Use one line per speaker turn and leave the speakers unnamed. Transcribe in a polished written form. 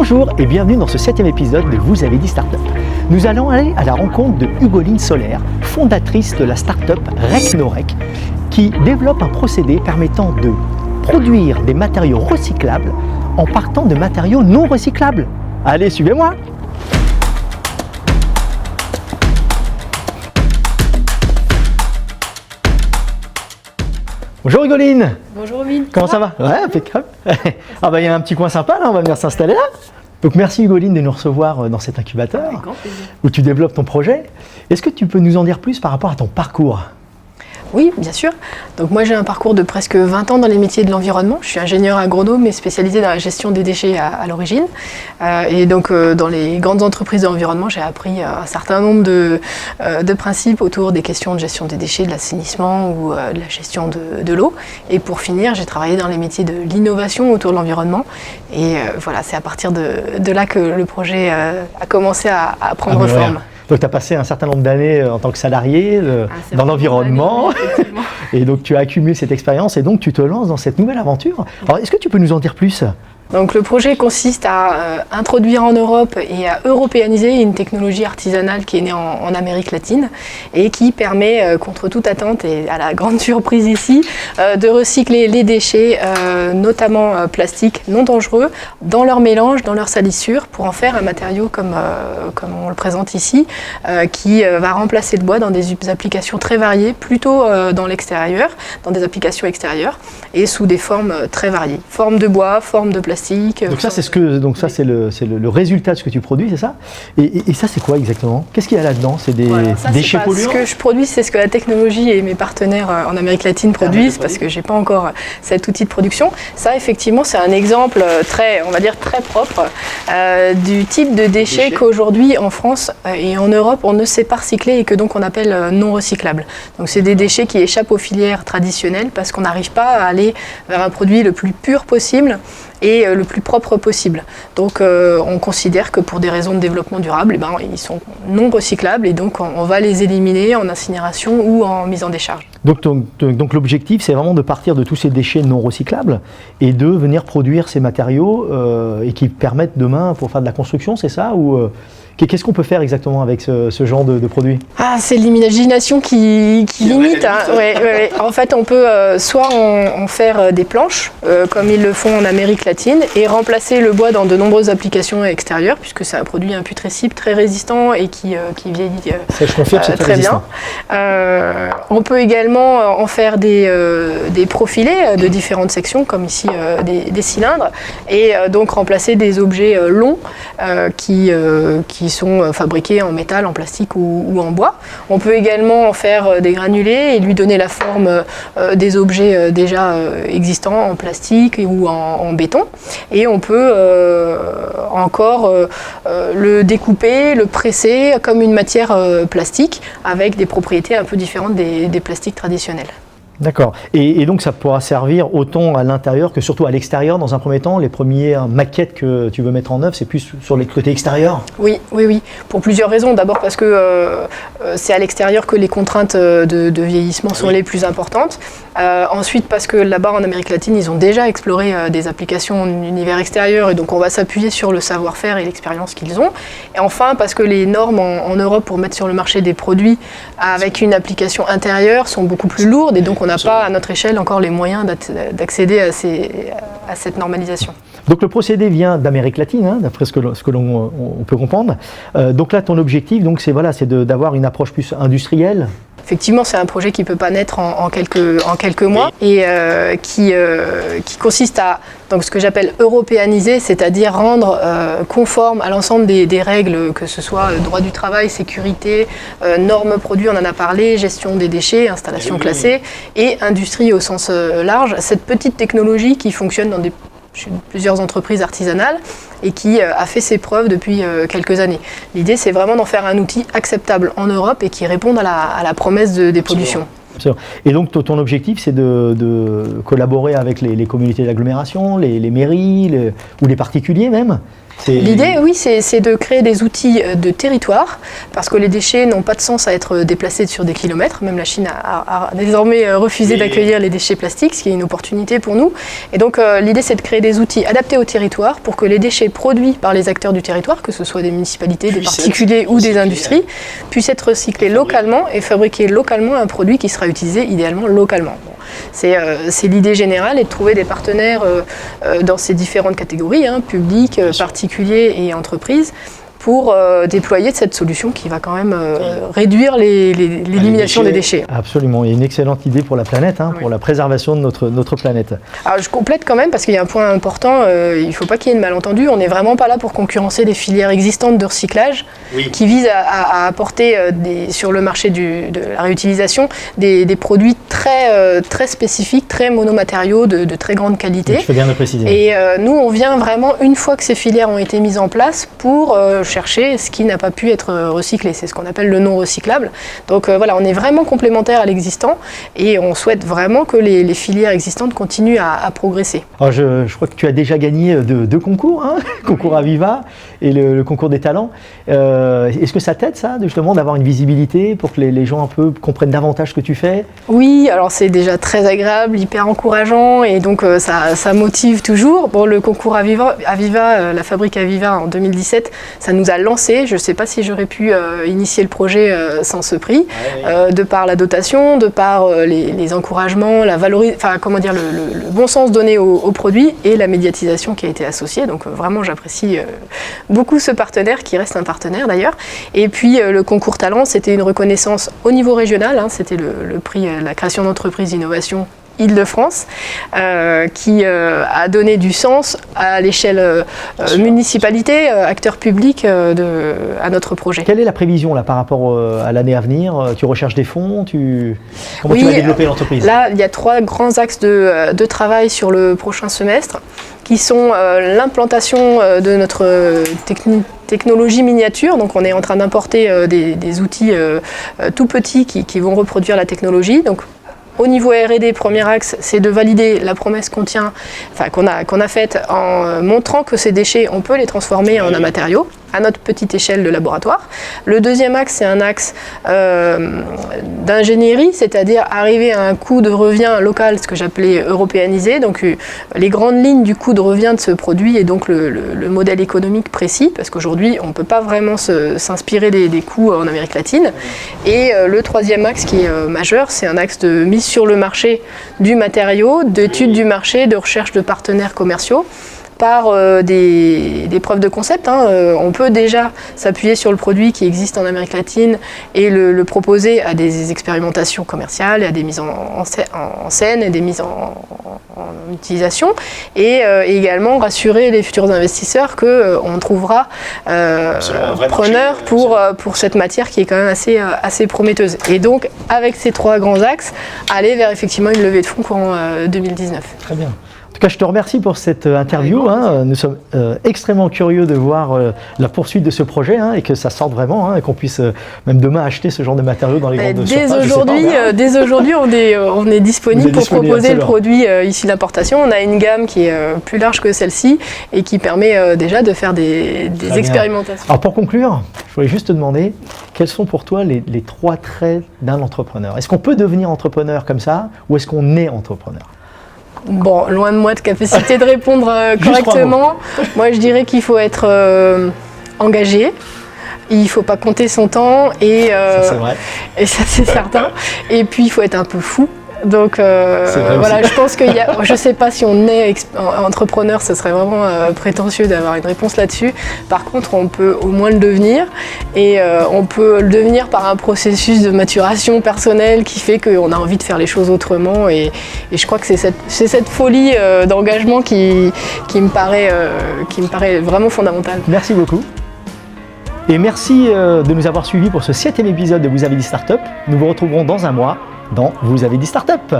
Bonjour et bienvenue dans ce 7e épisode de Vous avez dit Startup. Nous allons aller à la rencontre de Hugoline Soler, fondatrice de la startup RecNoRec, qui développe un procédé permettant de produire des matériaux recyclables en partant de matériaux non recyclables. Allez, suivez-moi! Bonjour Hugoline.
Bonjour Hugoline.
Comment ça va? Ouais, impeccable. Ah bah il y a un petit coin sympa là, on va venir s'installer là. Donc merci Hugoline de nous recevoir dans cet incubateur où tu développes ton projet. Est-ce que tu peux nous en dire plus par rapport à ton parcours?
Oui, bien sûr. Donc moi j'ai un parcours de presque 20 ans dans les métiers de l'environnement. Je suis ingénieur agronome et spécialisé dans la gestion des déchets à l'origine. Et donc dans les grandes entreprises de l'environnement, j'ai appris un certain nombre de principes autour des questions de gestion des déchets, de l'assainissement ou de la gestion de l'eau. Et pour finir, j'ai travaillé dans les métiers de l'innovation autour de l'environnement. Et voilà, c'est à partir de là que le projet a commencé à prendre forme.
Donc tu as passé un certain nombre d'années en tant que salarié dans l'environnement et donc tu as accumulé cette expérience et donc tu te lances dans cette nouvelle aventure. Alors est-ce que tu peux nous en dire plus ?
Donc le projet consiste à introduire en Europe et à européaniser une technologie artisanale qui est née en Amérique latine et qui permet, contre toute attente et à la grande surprise ici, de recycler les déchets, notamment plastiques non dangereux, dans leur mélange, dans leur salissure, pour en faire un matériau comme on le présente ici, qui va remplacer le bois dans des applications très variées, plutôt dans l'extérieur, dans des applications extérieures et sous des formes très variées. Forme de bois, forme de plastique.
Donc ça c'est le résultat de ce que tu produis, c'est ça? Et ça c'est quoi exactement? Qu'est-ce qu'il y a là-dedans? C'est des déchets polluants?
Ce que je produis, c'est ce que la technologie et mes partenaires en Amérique latine produisent, parce que j'ai pas encore cet outil de production. Ça effectivement c'est un exemple très propre du type de déchets qu'aujourd'hui en France et en Europe on ne sait pas recycler et que donc on appelle non recyclables. Donc c'est des déchets qui échappent aux filières traditionnelles parce qu'on n'arrive pas à aller vers un produit le plus pur possible et le plus propre possible. Donc on considère que pour des raisons de développement durable, ils sont non recyclables et donc on va les éliminer en incinération ou en mise en décharge.
Donc l'objectif c'est vraiment de partir de tous ces déchets non recyclables et de venir produire ces matériaux et qui permettent demain pour faire de la construction, c'est ça ou qu'est-ce qu'on peut faire exactement avec ce genre de produits?
Ah, c'est l'imagination qui limite. Hein. Ouais. En fait, on peut soit en faire des planches, comme ils le font en Amérique latine, et remplacer le bois dans de nombreuses applications extérieures, puisque c'est un produit imputrescible très résistant et qui vieillit
ça, je confirme, c'est très
bien. On peut également en faire des profilés de différentes sections, comme ici des cylindres, et donc remplacer des objets longs qui sont fabriqués en métal, en plastique ou en bois. On peut également en faire des granulés et lui donner la forme des objets déjà existants en plastique ou en béton. Et on peut encore le découper, le presser comme une matière plastique avec des propriétés un peu différentes des plastiques traditionnels.
D'accord. Et donc ça pourra servir autant à l'intérieur que surtout à l'extérieur dans un premier temps. Les premières maquettes que tu veux mettre en œuvre, c'est plus sur les côtés extérieurs?
Oui. Pour plusieurs raisons. D'abord parce que c'est à l'extérieur que les contraintes de vieillissement sont les plus importantes. Ensuite parce que là-bas en Amérique latine, ils ont déjà exploré des applications en univers extérieur et donc on va s'appuyer sur le savoir-faire et l'expérience qu'ils ont. Et enfin parce que les normes en Europe pour mettre sur le marché des produits avec une application intérieure sont beaucoup plus lourdes et donc on n'a pas à notre échelle encore les moyens d'accéder à cette normalisation.
Donc le procédé vient d'Amérique latine, hein, d'après ce que l'on peut comprendre. Donc là, ton objectif, c'est d'avoir une approche plus industrielle.
Effectivement, c'est un projet qui ne peut pas naître en quelques mois et qui consiste à ce que j'appelle européaniser, c'est-à-dire rendre conforme à l'ensemble des règles, que ce soit droit du travail, sécurité, normes produits, on en a parlé, gestion des déchets, installation classée et industrie au sens large. Cette petite technologie qui fonctionne dans plusieurs entreprises artisanales et qui a fait ses preuves depuis quelques années. L'idée, c'est vraiment d'en faire un outil acceptable en Europe et qui réponde à la promesse des pollutions.
Et donc ton objectif, c'est de collaborer avec les communautés d'agglomération, les mairies ou les particuliers même,
L'idée, oui, c'est de créer des outils de territoire, parce que les déchets n'ont pas de sens à être déplacés sur des kilomètres. Même la Chine a désormais refusé d'accueillir les déchets plastiques, ce qui est une opportunité pour nous. Et donc l'idée, c'est de créer des outils adaptés au territoire pour que les déchets produits par les acteurs du territoire, que ce soit des municipalités, des particuliers ou des industries, puissent être recyclés localement et fabriquer localement un produit qui sera utilisé idéalement localement. Bon. C'est l'idée générale, et de trouver des partenaires dans ces différentes catégories, publics, particuliers et entreprises, pour déployer cette solution qui va quand même réduire l'élimination des déchets.
Absolument, il y a une excellente idée pour la planète, pour la préservation de notre planète.
Alors je complète quand même, parce qu'il y a un point important, il ne faut pas qu'il y ait de malentendu, on n'est vraiment pas là pour concurrencer des filières existantes de recyclage qui visent à apporter sur le marché de la réutilisation des produits très spécifiques, très monomatériaux, de très grande qualité.
Je fais bien de préciser.
Et nous, on vient vraiment, une fois que ces filières ont été mises en place, pour chercher ce qui n'a pas pu être recyclé. C'est ce qu'on appelle le non recyclable. Donc voilà, on est vraiment complémentaire à l'existant, et on souhaite vraiment que les filières existantes continuent à progresser.
Alors je crois que tu as déjà gagné deux concours, concours Aviva et le concours des talents. Est-ce que ça t'aide, ça, justement, d'avoir une visibilité pour que les gens un peu comprennent davantage ce que tu fais?
Oui, alors c'est déjà très agréable, hyper encourageant, et donc ça motive toujours. Bon, le concours Aviva, la fabrique Aviva en 2017, ça nous a lancé. Je ne sais pas si j'aurais pu initier le projet sans ce prix, de par la dotation, de par les encouragements, la le bon sens donné au produit et la médiatisation qui a été associée. Donc vraiment, j'apprécie beaucoup ce partenaire, qui reste un partenaire d'ailleurs. Et puis le concours Talent, c'était une reconnaissance au niveau régional, c'était le prix la création d'entreprise d'innovation Île-de-France, qui a donné du sens à l'échelle municipalité, acteurs publics à notre projet.
Quelle est la prévision là, par rapport à l'année à venir? Tu recherches des fonds? Comment tu vas développer l'entreprise?
Là, il y a 3 grands axes de travail sur le prochain semestre, qui sont l'implantation de notre technologie miniature. Donc on est en train d'importer des outils tout petits qui vont reproduire la technologie. Donc, au niveau R&D, premier axe, c'est de valider la promesse qu'on a faite, en montrant que ces déchets, on peut les transformer en un matériau à notre petite échelle de laboratoire. Le deuxième axe, c'est un axe d'ingénierie, c'est-à-dire arriver à un coût de revient local, ce que j'appelais européanisé, donc les grandes lignes du coût de revient de ce produit, et donc le modèle économique précis, parce qu'aujourd'hui, on ne peut pas vraiment s'inspirer des coûts en Amérique latine. Et le troisième axe qui est majeur, c'est un axe de mise sur le marché du matériau, d'étude du marché, de recherche de partenaires commerciaux, par des preuves de concept. On peut déjà s'appuyer sur le produit qui existe en Amérique latine et le proposer à des expérimentations commerciales, et à des mises en scène et des mises en utilisation, et également rassurer les futurs investisseurs qu'on trouvera preneurs pour cette matière qui est quand même assez prometteuse. Et donc, avec ces 3 grands axes, aller vers effectivement une levée de fonds courant 2019.
Très bien. En tout cas, je te remercie pour cette interview. Nous sommes extrêmement curieux de voir la poursuite de ce projet, et que ça sorte vraiment, et qu'on puisse même demain acheter ce genre de matériaux dans les grandes surfaces.
Dès aujourd'hui, on est disponible pour proposer le produit issu d'importation. On a une gamme qui est plus large que celle-ci, et qui permet déjà de faire des expérimentations.
Alors pour conclure, je voulais juste te demander, quels sont pour toi les 3 traits d'un entrepreneur? Est-ce qu'on peut devenir entrepreneur comme ça, ou est-ce qu'on est entrepreneur?
Bon, loin de moi de capacité de répondre correctement. Moi, je dirais qu'il faut être engagé. Il ne faut pas compter son temps, et ça, c'est vrai. Et ça, c'est certain. Et puis, il faut être un peu fou. Donc voilà, je pense qu'il y a, je ne sais pas si on est entrepreneur, ce serait vraiment prétentieux d'avoir une réponse là-dessus. Par contre, on peut au moins le devenir, et on peut le devenir par un processus de maturation personnelle qui fait qu'on a envie de faire les choses autrement, et je crois que c'est cette folie d'engagement qui me paraît vraiment fondamentale.
Merci beaucoup. Et merci de nous avoir suivis pour ce 7e épisode de Vous avez dit Startup. Nous vous retrouverons dans un mois dans Vous avez dit Startup.